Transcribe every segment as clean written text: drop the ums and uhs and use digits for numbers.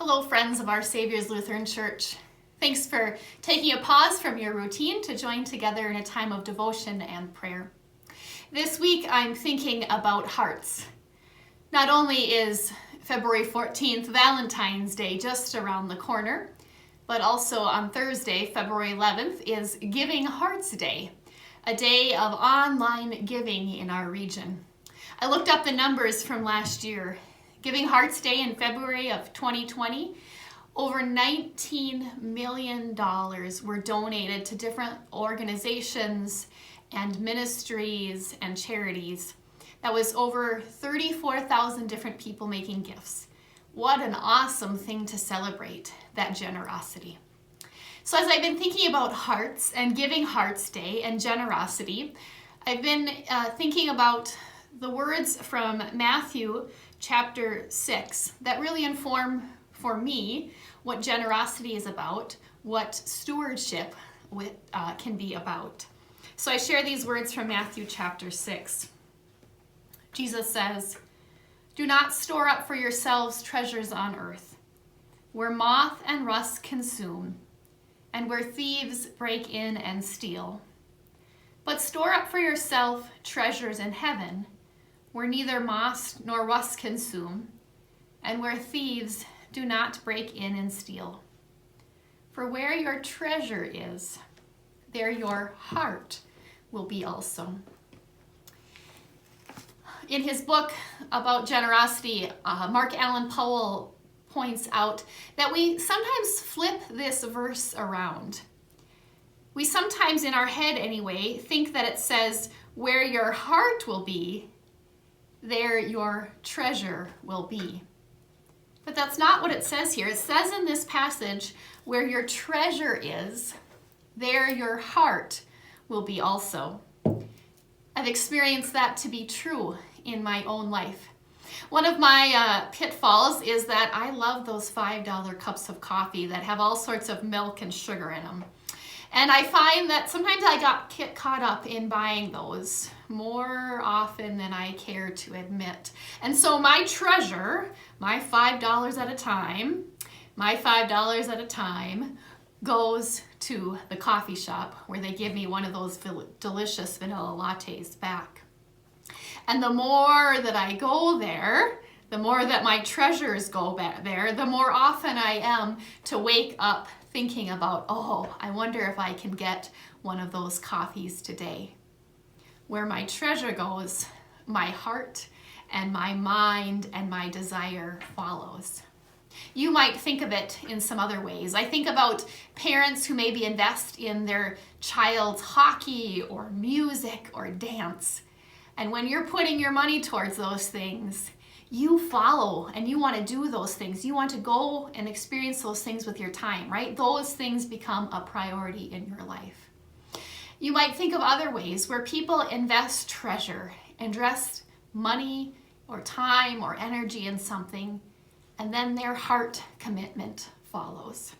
Hello, friends of Our Savior's Lutheran Church. Thanks for taking a pause from your routine to join together in a time of devotion and prayer. This week, I'm thinking about hearts. Not only is February 14th, Valentine's Day, just around the corner, but also on Thursday, February 11th, is Giving Hearts Day, a day of online giving in our region. I looked up the numbers from last year. Giving Hearts Day in February of 2020, over $19 million were donated to different organizations and ministries and charities. That was over 34,000 different people making gifts. What an awesome thing to celebrate, that generosity. So as I've been thinking about hearts and Giving Hearts Day and generosity, I've been thinking about the words from Matthew chapter 6 that really inform for me what generosity is about, what stewardship can be about. So I share these words from Matthew chapter 6. Jesus says, "Do not store up for yourselves treasures on earth, where moth and rust consume, and where thieves break in and steal. But store up for yourself treasures in heaven, where neither moth nor rust consume, and where thieves do not break in and steal. For where your treasure is, there your heart will be also." In his book about generosity, Mark Allen Powell points out that we sometimes flip this verse around. We sometimes, in our head anyway, think that it says, "Where your heart will be, there your treasure will be." But that's not what it says here. It says in this passage, "Where your treasure is, there your heart will be also." I've experienced that to be true in my own life. One of my pitfalls is that I love those $5 cups of coffee that have all sorts of milk and sugar in them. And I find that sometimes I get caught up in buying those more often than I care to admit. And so my treasure, my $5 at a time, goes to the coffee shop where they give me one of those delicious vanilla lattes back. And the more that I go there, the more that my treasures go back there, the more often I am to wake up thinking about, oh, I wonder if I can get one of those coffees today. Where my treasure goes, my heart and my mind and my desire follows. You might think of it in some other ways. I think about parents who maybe invest in their child's hockey or music or dance. And when you're putting your money towards those things, you follow and you want to do those things. You want to go and experience those things with your time, right? Those things become a priority in your life. You might think of other ways where people invest treasure, invest money or time or energy in something, and then their heart commitment follows.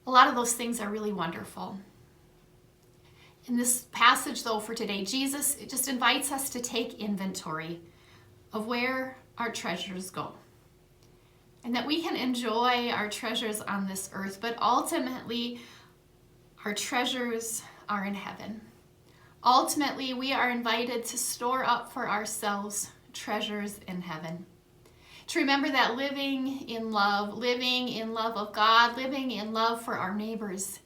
A lot of those things are really wonderful. In this passage, though, for today, Jesus just invites us to take inventory of where our treasures go. And that we can enjoy our treasures on this earth, but ultimately, our treasures are in heaven. Ultimately, we are invited to store up for ourselves treasures in heaven. To remember that living in love of God, living in love for our neighbors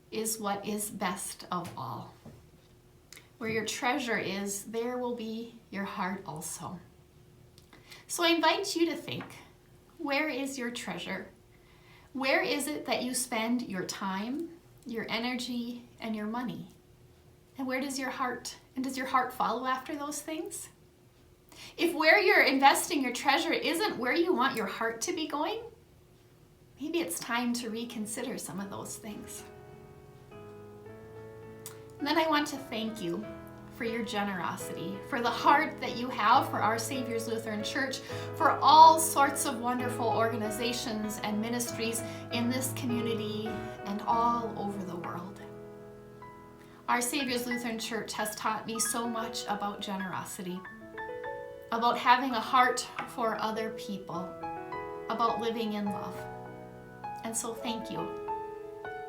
is what is best of all. Where your treasure is, there will be your heart also. So I invite you to think, where is your treasure? Where is it that you spend your time, your energy, and your money? And where does your heart, and does your heart follow after those things? If where you're investing your treasure isn't where you want your heart to be going, maybe it's time to reconsider some of those things. And then I want to thank you for your generosity, for the heart that you have for Our Savior's Lutheran Church, for all sorts of wonderful organizations and ministries in this community and all over the world. Our Savior's Lutheran Church has taught me so much about generosity, about having a heart for other people, about living in love. And so thank you.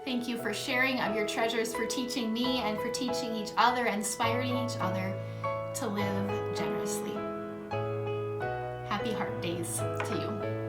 Thank you for sharing of your treasures, for teaching me and for teaching each other, inspiring each other to live generously. Happy Heart Days to you.